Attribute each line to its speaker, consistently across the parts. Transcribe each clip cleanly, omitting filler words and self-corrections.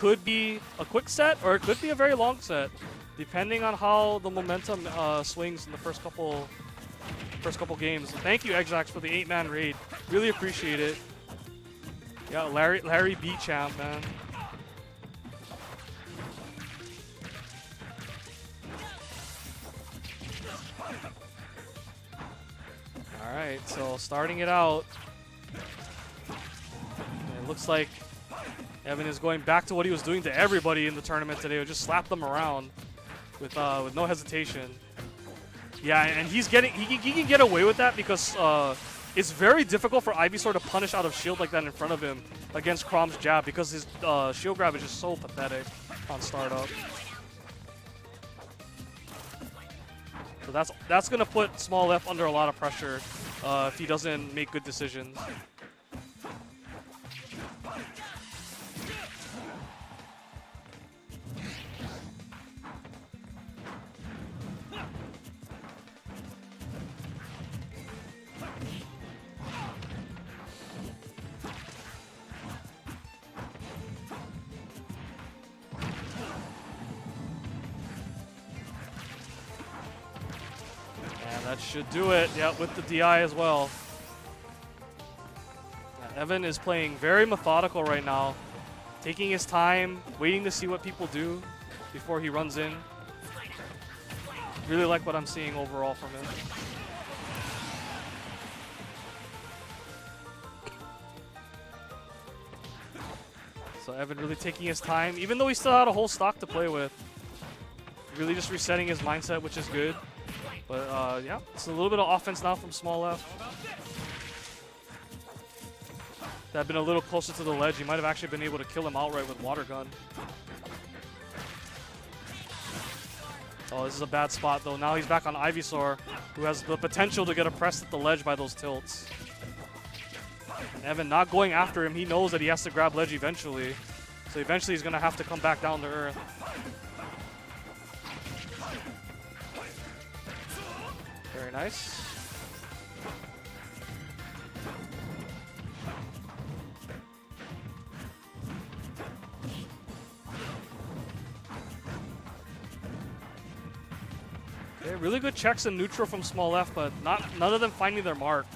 Speaker 1: could be a quick set or it could be a very long set, depending on how the momentum swings in the first couple games. Thank you, Exax, for the 8-man raid. Really appreciate it. Yeah, Larry B champ, man. All right, so starting it out, it looks like Evan is going back to what he was doing to everybody in the tournament today. Just slap them around with no hesitation. Yeah, and he can get away with that because it's very difficult for Ivysaur to punish out of shield like that in front of him against Chrom's jab because his shield grab is just so pathetic on startup. So that's gonna put Small F under a lot of pressure if he doesn't make good decisions. That should do it. Yeah, with the DI as well. Yeah, Evan is playing very methodical right now, taking his time, waiting to see what people do before he runs in. Really like what I'm seeing overall from him. So Evan really taking his time, even though he still had a whole stock to play with. Really just resetting his mindset, which is good. But yeah, it's a little bit of offense now from Small F. That had been a little closer to the ledge. He might have actually been able to kill him outright with Water Gun. Oh, this is a bad spot though. Now he's back on Ivysaur, who has the potential to get oppressed at the ledge by those tilts. And Evan not going after him. He knows that he has to grab ledge eventually. So eventually he's going to have to come back down to earth. Very nice. Okay, really good checks in neutral from Small F, but none of them finding their mark.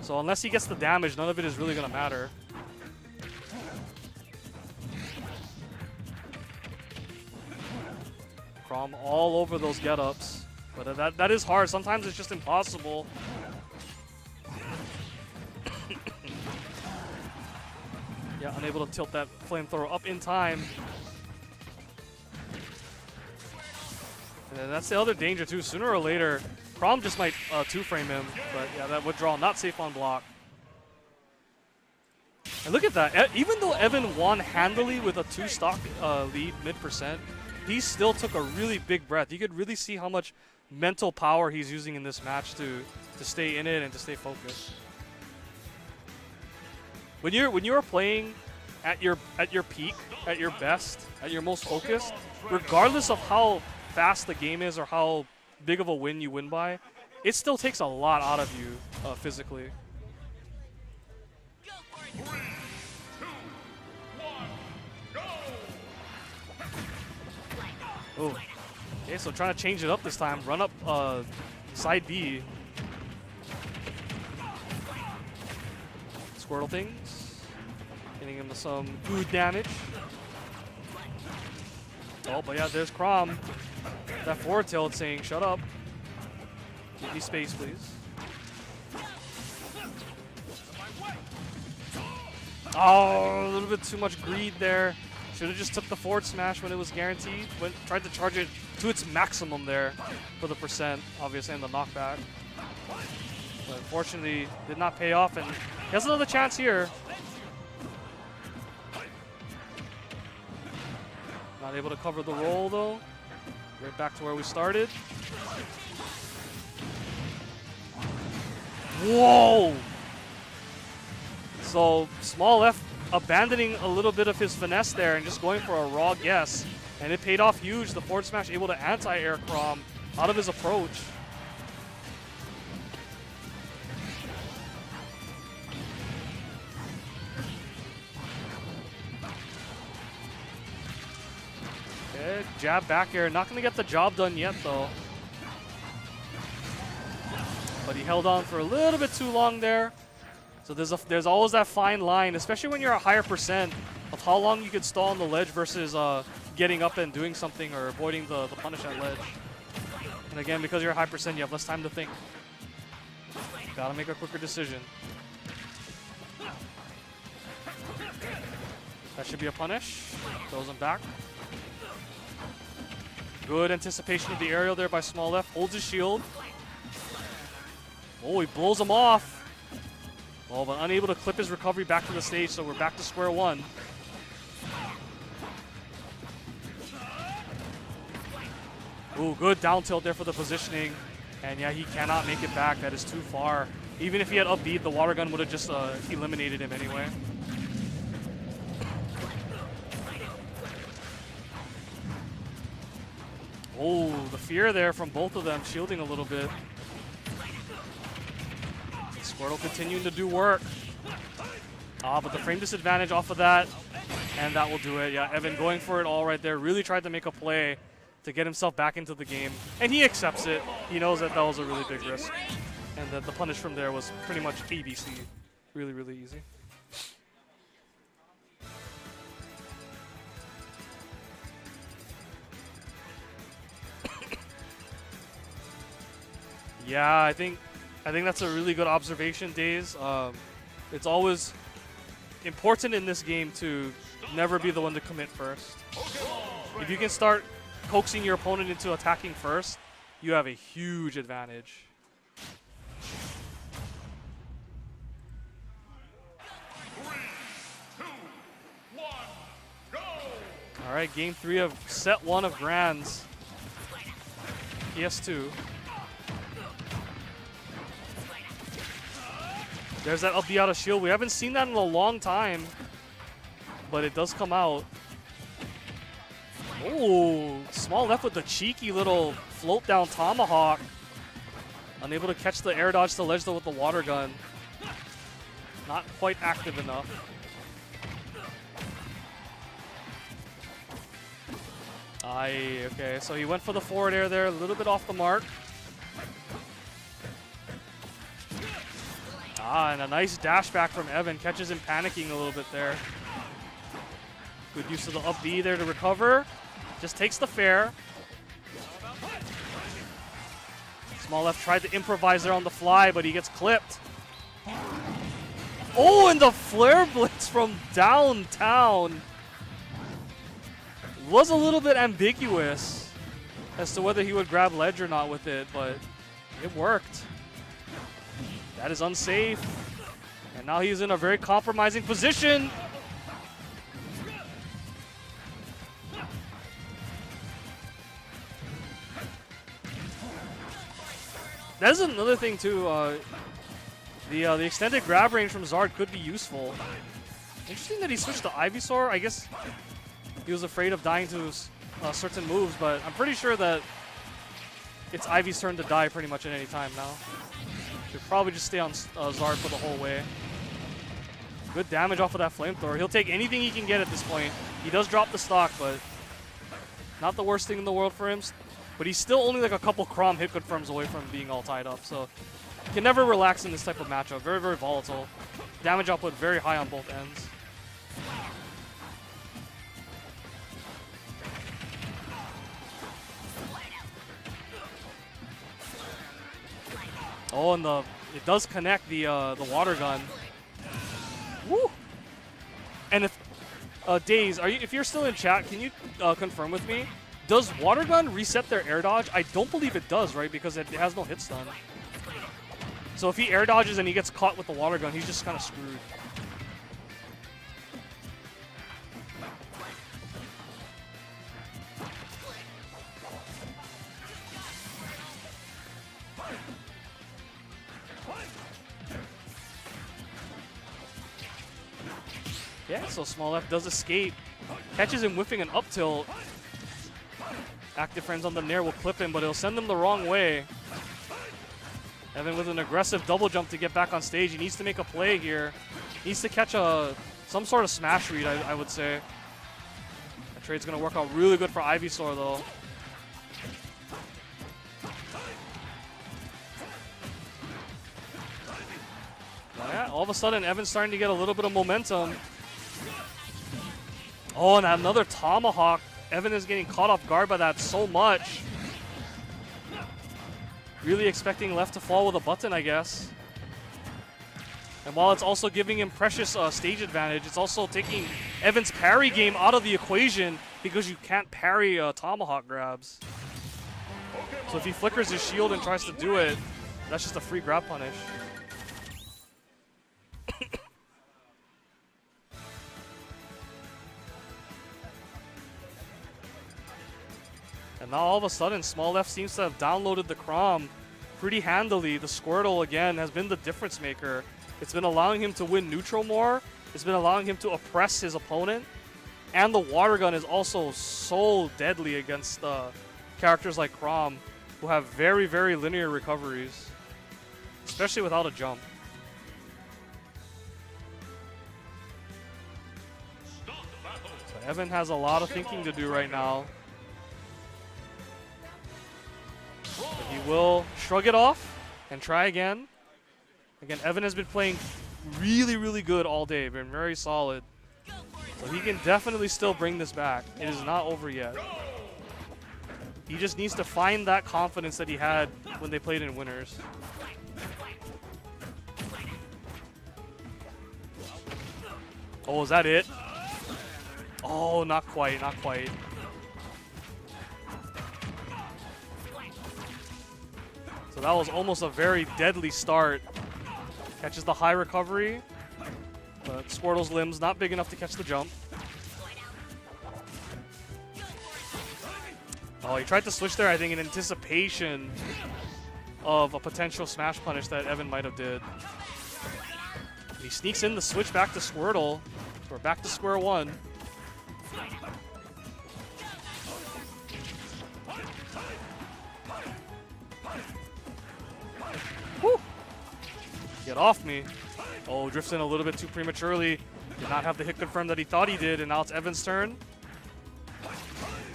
Speaker 1: So unless he gets the damage, none of it is really going to matter. Chrom all over those get-ups. But that is hard. Sometimes it's just impossible. Yeah, unable to tilt that flamethrower up in time. And that's the other danger too. Sooner or later, Chrom just might two-frame him. But yeah, that withdrawal not safe on block. And look at that. Even though Evan won handily with a 2-stock lead mid%, he still took a really big breath. You could really see how much mental power he's using in this match to stay in it and to stay focused. When you're playing at your peak, at your best, at your most focused, regardless of how fast the game is or how big of a win you win by, it still takes a lot out of you physically.
Speaker 2: 3, 2, 1, go!
Speaker 1: Oh. Okay, so trying to change it up this time. Run up side B. Squirtle things. Getting him some food damage. Oh, but yeah, there's Chrom. That forward tilt saying, shut up. Give me space, please. Oh, a little bit too much greed there. Should have just took the forward smash when it was guaranteed. Tried to charge it to its maximum there for the %, obviously, and the knockback. But unfortunately, did not pay off, and he has another chance here. Not able to cover the roll, though. Right back to where we started. Whoa! So, Small F abandoning a little bit of his finesse there and just going for a raw guess. And it paid off huge. The forward smash able to anti-air Chrom out of his approach. Okay, jab back air. Not going to get the job done yet, though. But he held on for a little bit too long there. So there's always that fine line, especially when you're a higher percent, of how long you can stall on the ledge versus getting up and doing something or avoiding the punish at ledge. And again, because you're a high percent, you have less time to think. Gotta make a quicker decision. That should be a punish. Throws him back. Good anticipation of the aerial there by Small Left. Holds his shield. Oh, he blows him off. Oh, but unable to clip his recovery back to the stage, so we're back to square one. Ooh, good down tilt there for the positioning. And yeah, he cannot make it back. That is too far. Even if he had up B, the water gun would have just eliminated him anyway. Oh, the fear there from both of them, shielding a little bit. Squirtle continuing to do work. But the frame disadvantage off of that, and that will do it. Yeah, Evan going for it all right there. Really tried to make a play to get himself back into the game, and he accepts it. He knows that that was a really big risk, and that the punish from there was pretty much ABC. Really, really easy. Yeah, I think that's a really good observation, Days. It's always important in this game to never be the one to commit first. If you can start coaxing your opponent into attacking first, you have a huge advantage. All right, game 3 of set 1 of Grands. PS2. There's that up B out of shield. We haven't seen that in a long time, but it does come out. Oh, Small Left with the cheeky little float down tomahawk. Unable to catch the air dodge to ledge though with the water gun. Not quite active enough. Okay, so he went for the forward air there, a little bit off the mark. And a nice dash back from Evan. Catches him panicking a little bit there. Good use of the up B there to recover. Just takes the fair. Small Left tried to improvise there on the fly, but he gets clipped. Oh, and the flare blitz from downtown was a little bit ambiguous as to whether he would grab ledge or not with it, but it worked. That is unsafe. And now he's in a very compromising position. That is another thing too. The extended grab range from Zard could be useful. Interesting that he switched to Ivysaur. I guess he was afraid of dying to certain moves, but I'm pretty sure that it's Ivy's turn to die pretty much at any time now. Should probably just stay on Zard for the whole way. Good damage off of that flamethrower. He'll take anything he can get at this point. He does drop the stock, but not the worst thing in the world for him. But he's still only like a couple Chrom hit confirms away from being all tied up, so he can never relax in this type of matchup. Very, very volatile. Damage output very high on both ends. Oh, and it does connect the water gun. Woo! And if Daze, if you're still in chat, can you confirm with me? Does water gun reset their air dodge? I don't believe it does, right? Because it has no hit stun. So if he air dodges and he gets caught with the water gun, he's just kind of screwed. Yeah, so Small Left does escape. Catches him whiffing an up tilt. Active Friends on the Nair will clip him, but it'll send him the wrong way. Evan with an aggressive double jump to get back on stage. He needs to make a play here. He needs to catch some sort of smash read, I would say. I Trade's gonna work out really good for Ivysaur though. Yeah, all of a sudden Evan's starting to get a little bit of momentum. Oh, and another tomahawk. Evan is getting caught off guard by that so much. Really expecting left to fall with a button, I guess. And while it's also giving him precious stage advantage, it's also taking Evan's parry game out of the equation because you can't parry tomahawk grabs. So if he flickers his shield and tries to do it, that's just a free grab punish. And now all of a sudden, Small F seems to have downloaded the Chrom pretty handily. The Squirtle, again, has been the difference maker. It's been allowing him to win neutral more. It's been allowing him to oppress his opponent. And the Water Gun is also so deadly against characters like Chrom, who have very, very linear recoveries, especially without a jump. So Evan has a lot of thinking to do right now. But he will shrug it off and try again. Again, Evan has been playing really, really good all day. Been very solid. So he can definitely still bring this back. It is not over yet. He just needs to find that confidence that he had when they played in Winners. Oh, is that it? Oh, not quite, not quite. So that was almost a very deadly start. Catches the high recovery, but Squirtle's limbs not big enough to catch the jump. Oh, he tried to switch there, I think, in anticipation of a potential smash punish that Evan might have did. He sneaks in the switch back to Squirtle. We're back to square one. Woo! Get off me. Oh, drifts in a little bit too prematurely. Did not have the hit confirm that he thought he did, and now it's Evan's turn.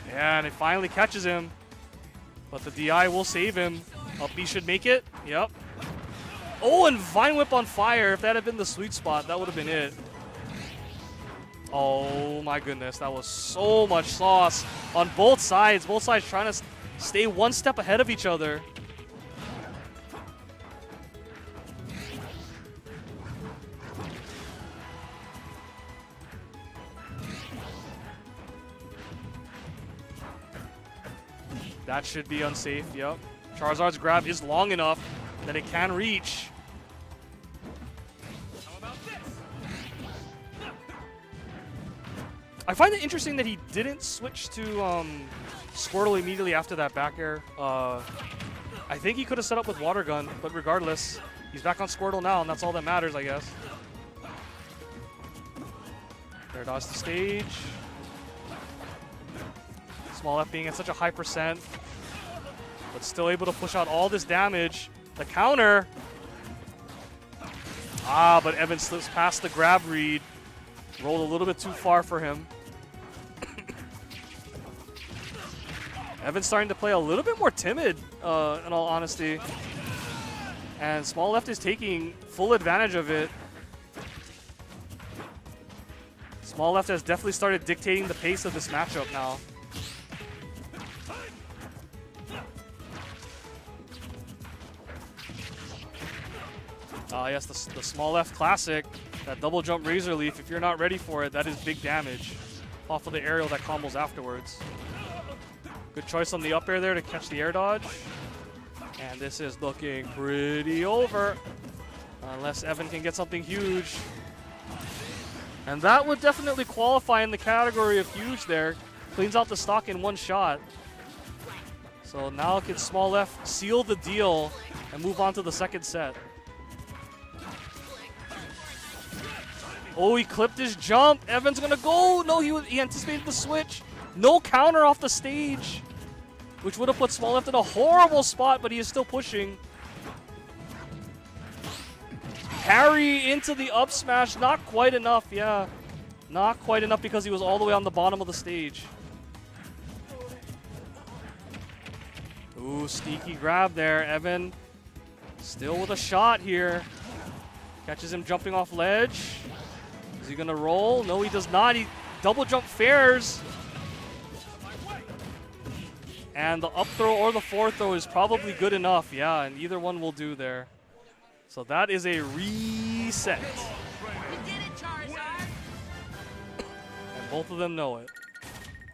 Speaker 1: Yeah, and it finally catches him. But the DI will save him. Up B should make it. Yep. Oh, and Vine Whip on fire. If that had been the sweet spot, that would have been it. Oh my goodness, that was so much sauce on both sides. Both sides trying to stay one step ahead of each other. That should be unsafe, yep. Charizard's grab is long enough that it can reach. I find it interesting that he didn't switch to Squirtle immediately after that back air. I think he could have set up with Water Gun, but regardless, he's back on Squirtle now, and that's all that matters, I guess. There, dodge the stage. Small F being at such a high percent, but still able to push out all this damage. The counter. Ah, but Evan slips past the grab read. Rolled a little bit too far for him. Evan's starting to play a little bit more timid, in all honesty. And Small Left is taking full advantage of it. Small Left has definitely started dictating the pace of this matchup now. Yes, the Small F classic, that double jump Razor Leaf. If you're not ready for it, that is big damage off of the aerial that combos afterwards. Good choice on the up air there to catch the air dodge. And this is looking pretty over, unless Evan can get something huge. And that would definitely qualify in the category of huge there. Cleans out the stock in one shot. So now can Small F seal the deal and move on to the second set. Oh, he clipped his jump. Evan's gonna go. No, he anticipated the switch. No counter off the stage, which would have put Small Left in a horrible spot, but he is still pushing. Parry into the up smash. Not quite enough, yeah. Not quite enough because he was all the way on the bottom of the stage. Ooh, sneaky grab there. Evan still with a shot here. Catches him jumping off ledge. Is he gonna roll? No, he does not. He double jump fares. And the up throw or the forward throw is probably good enough. Yeah, and either one will do there. So that is a reset. And both of them know it.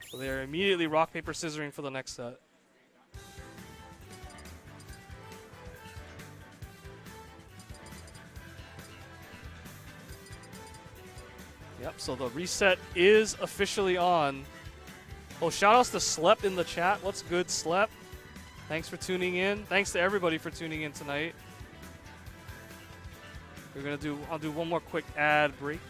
Speaker 1: So they're immediately rock, paper, scissoring for the next set. Yep, so the reset is officially on. Oh, shout-outs to Slep in the chat. What's good, Slep? Thanks for tuning in. Thanks to everybody for tuning in tonight. I'll do one more quick ad break.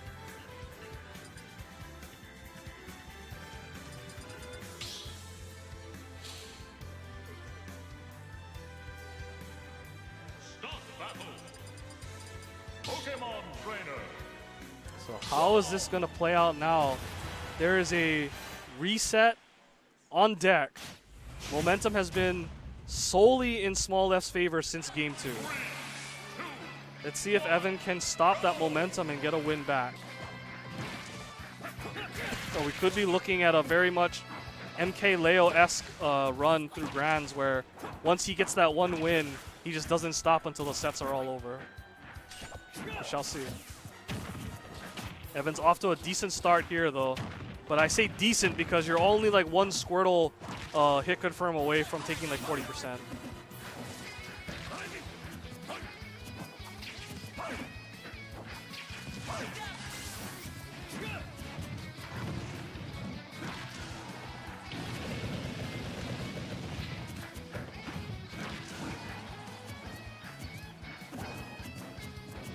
Speaker 2: Start battle. Pokemon Trainer.
Speaker 1: So how is this going to play out now? There is a reset on deck. Momentum has been solely in Small F's favor since game 2. Let's see if Evan can stop that momentum and get a win back. So we could be looking at a very much MK Leo-esque run through Grands where once he gets that one win, he just doesn't stop until the sets are all over. We shall see. Evan's off to a decent start here though. But I say decent because you're only like one Squirtle hit confirm away from taking like 40%.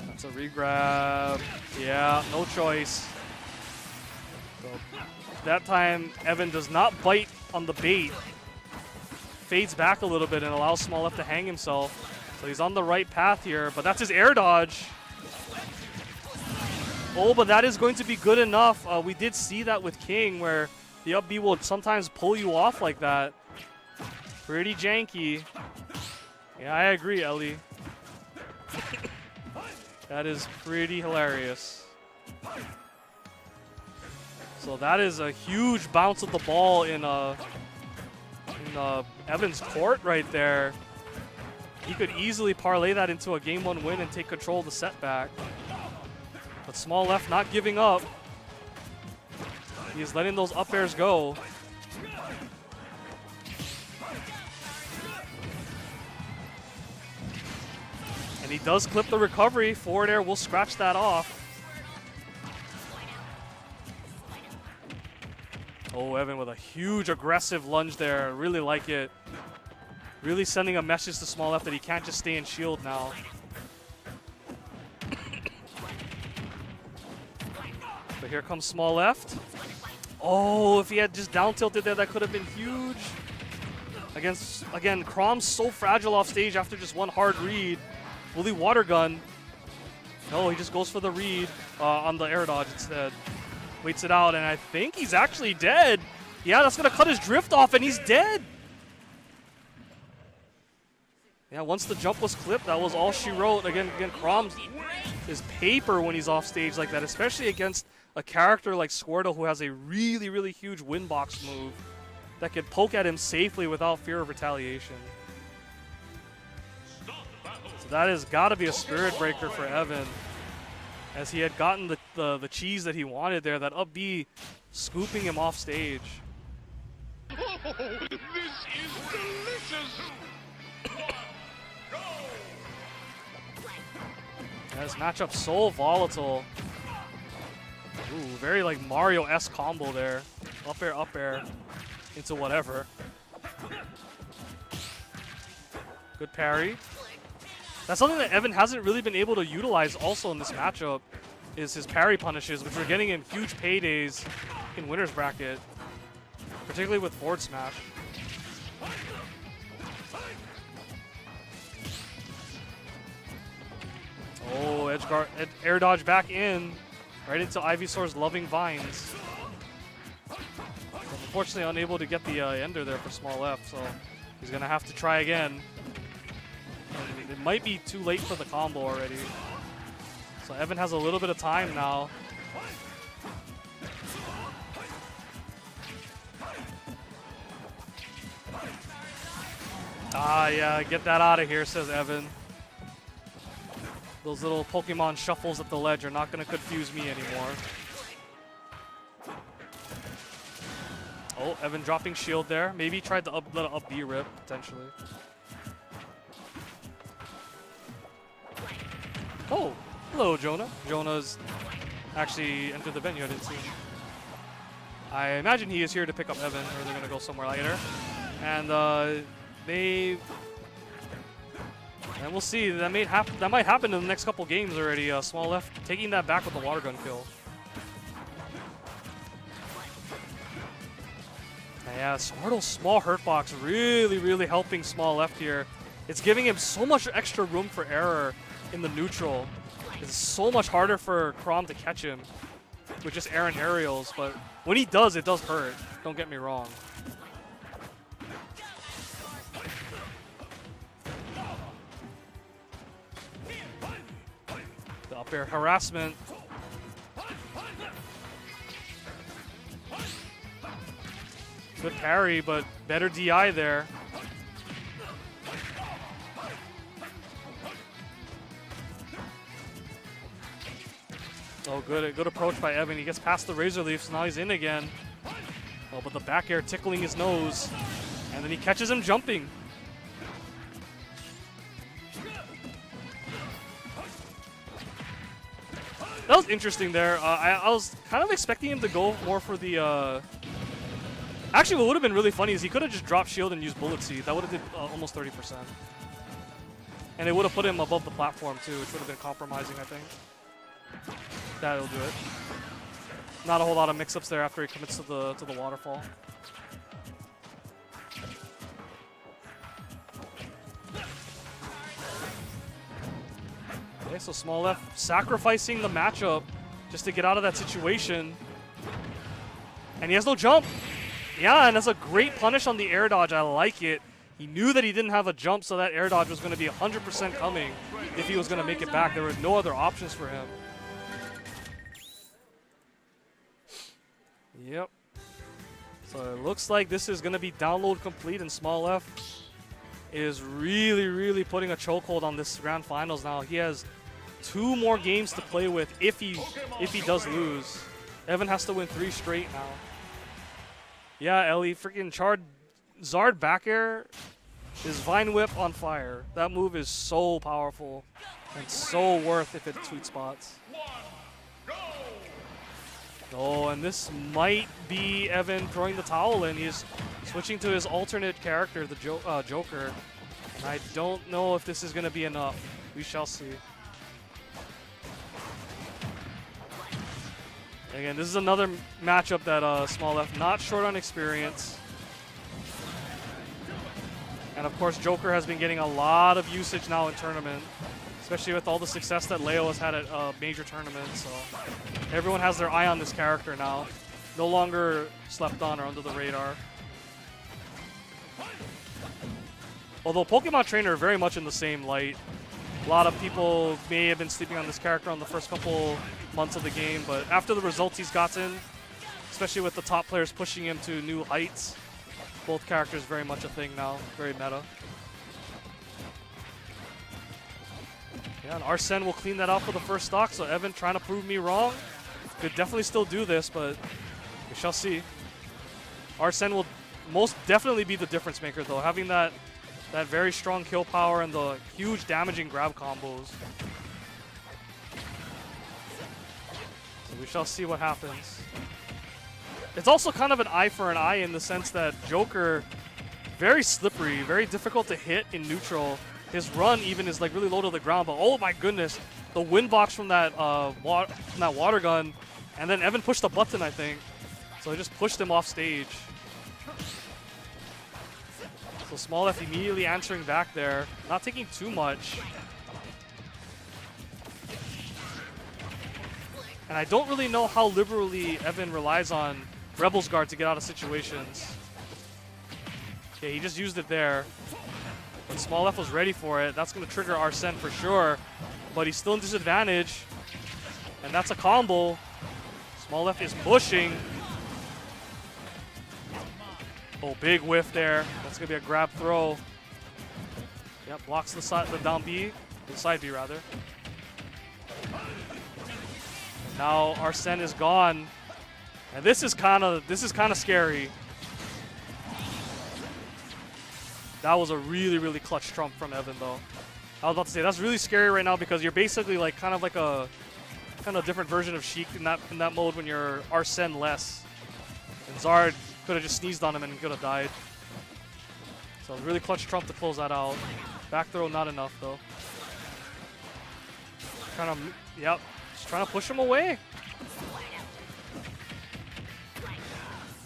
Speaker 1: That's a regrab. Yeah, no choice. So that time, Evan does not bite on the bait. Fades back a little bit and allows Small F to hang himself. So he's on the right path here, but that's his air dodge. Oh, but that is going to be good enough. We did see that with King, where the up B will sometimes pull you off like that. Pretty janky. Yeah, I agree, Ellie. That is pretty hilarious. So that is a huge bounce of the ball in Evan's court right there. He could easily parlay that into a game 1 win and take control of the setback. But Small F not giving up. He's letting those up airs go. And he does clip the recovery. Forward air will scratch that off. Oh, Evan with a huge aggressive lunge there. Really like it. Really sending a message to Small F that he can't just stay in shield now. But here comes Small F. Oh, if he had just down tilted there, that could have been huge. Again, Crom's so fragile off stage after just one hard read. Will he water gun? No, he just goes for the read on the air dodge instead. Waits it out, and I think he's actually dead. Yeah, that's going to cut his drift off, and he's dead. Yeah, once the jump was clipped, that was all she wrote. Again, Crom is paper when he's off stage like that, especially against a character like Squirtle who has a really, really huge win box move that could poke at him safely without fear of retaliation. So that has got to be a spirit breaker for Evan, as he had gotten the cheese that he wanted there, that up B scooping him off stage.
Speaker 2: Oh, this is delicious!
Speaker 1: Yeah, this matchup's so volatile. Ooh, very like Mario-esque combo there. Up air, into whatever. Good parry. That's something that Evan hasn't really been able to utilize also in this matchup, is his parry punishes, which we're getting in huge paydays in winner's bracket, particularly with forward smash. Oh, air dodge back in, right into Ivysaur's loving vines. Unfortunately, unable to get the ender there for Small F. So He's gonna have to try again. And it might be too late for the combo already. So Evan has a little bit of time now. Ah, yeah, get that out of here, says Evan. Those little Pokemon shuffles at the ledge are not going to confuse me anymore. Oh, Evan dropping shield there. Maybe he tried to let an up B rip, potentially. Oh, hello, Jonah. Jonah's actually entered the venue. I didn't see him. I imagine he is here to pick up Evan, or they're going to go somewhere later. And and we'll see. That might happen in the next couple games already. Small Left taking that back with the water gun kill. And yeah, Smartle's small hurt box really helping Small Left here. It's giving him so much extra room for error in the neutral. It's so much harder for Chrom to catch him with just air and aerials, but when he does, it does hurt. Don't get me wrong. The up air harassment. Good parry, but better DI there. Oh, good approach by Evan. He gets past the Razor Leaf, so now he's in again. Oh, but the back air tickling his nose. And then he catches him jumping. That was interesting there. I was kind of expecting him to go more for the... Actually, what would have been really funny is he could have just dropped shield and used Bullet Seed. That would have did almost 30%. And it would have put him above the platform too, which would have been compromising, I think. That'll do it. Not a whole lot of mix-ups there after he commits to the waterfall. Okay, so Small Left sacrificing the matchup just to get out of that situation. And he has no jump. Yeah, and that's a great punish on the air dodge. I like it. He knew that he didn't have a jump, so that air dodge was going to be 100% coming if he was going to make it back. There were no other options for him. Yep. So it looks like this is going to be download complete, and Small Left is really putting a chokehold on this grand finals now. He has 2 more games to play with if he does lose. Evan has to win 3 straight now. Yeah, Ellie, freaking Zard back air is Vine Whip on fire. That move is so powerful and so worth if it sweet spots. Oh, and this might be Evan throwing the towel in. He's switching to his alternate character, the Joker. And I don't know if this is going to be enough. We shall see. Again, this is another matchup that Small Left not short on experience. And of course, Joker has been getting a lot of usage now in tournament, especially with all the success that Leo has had at major tournaments. So everyone has their eye on this character now. No longer slept on or under the radar. Although Pokemon Trainer are very much in the same light. A lot of people may have been sleeping on this character on the first couple months of the game, but after the results he's gotten, especially with the top players pushing him to new heights, both characters very much a thing now, very meta. Yeah, and Arsene will clean that out for the first stock, so Evan trying to prove me wrong. Could definitely still do this, but we shall see. Arsene will most definitely be the difference maker though, having that very strong kill power and the huge damaging grab combos. So we shall see what happens. It's also kind of an eye for an eye in the sense that Joker, very slippery, very difficult to hit in neutral. His run even is like really low to the ground, but oh my goodness, the wind box from that water gun, and then Evan pushed the button, I think. So he just pushed him off stage. So Small Left immediately answering back there, not taking too much. And I don't really know how liberally Evan relies on Rebel's Guard to get out of situations. Yeah, he just used it there. But Small F was ready for it. That's going to trigger Arsene for sure. But he's still in disadvantage. And that's a combo. Small F is pushing. Oh, big whiff there. That's going to be a grab throw. Yep, blocks the side, the down B. The side B, rather. And now Arsene is gone. And this is kind of scary. That was a really, really clutch trump from Evan, though. I was about to say, that's really scary right now because you're basically like kind of a different version of Sheik in that mode when you're Arsene less. And Zard could have just sneezed on him and he could have died. So really clutch trump to close that out. Back throw not enough though. Yep, just trying to push him away.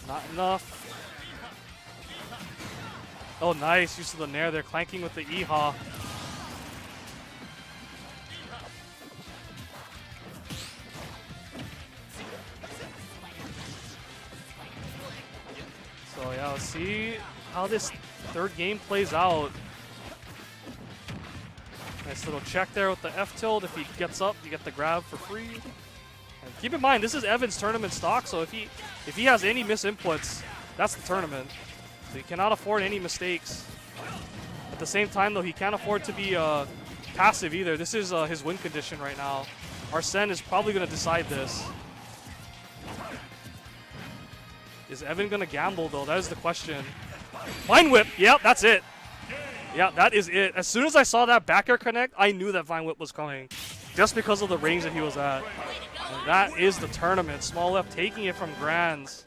Speaker 1: Not enough. Oh, nice use of the Nair there, clanking with the Iha. So yeah, let's see how this third game plays out. Nice little check there with the F tilt. If he gets up, you get the grab for free. And keep in mind, this is Evan's tournament stock, so if he has any misinputs, that's the tournament. So he cannot afford any mistakes. At the same time, though, he can't afford to be passive either. This is his win condition right now. Arsene is probably going to decide this. Is Evan going to gamble, though? That is the question. Vine Whip. Yep, that's it. Yeah, that is it. As soon as I saw that back air connect, I knew that Vine Whip was coming. Just because of the range that he was at. And that is the tournament. Small F taking it from Grands.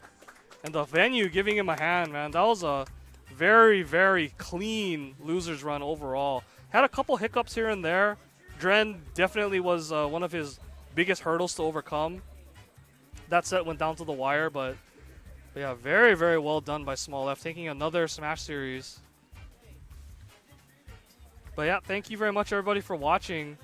Speaker 1: And the venue giving him a hand, man. That was a very, very clean losers run overall. Had a couple hiccups here and there. Dren definitely was one of his biggest hurdles to overcome. That set went down to the wire, but yeah, very, very well done by Small F, taking another Smash Series. But yeah, thank you very much, everybody, for watching.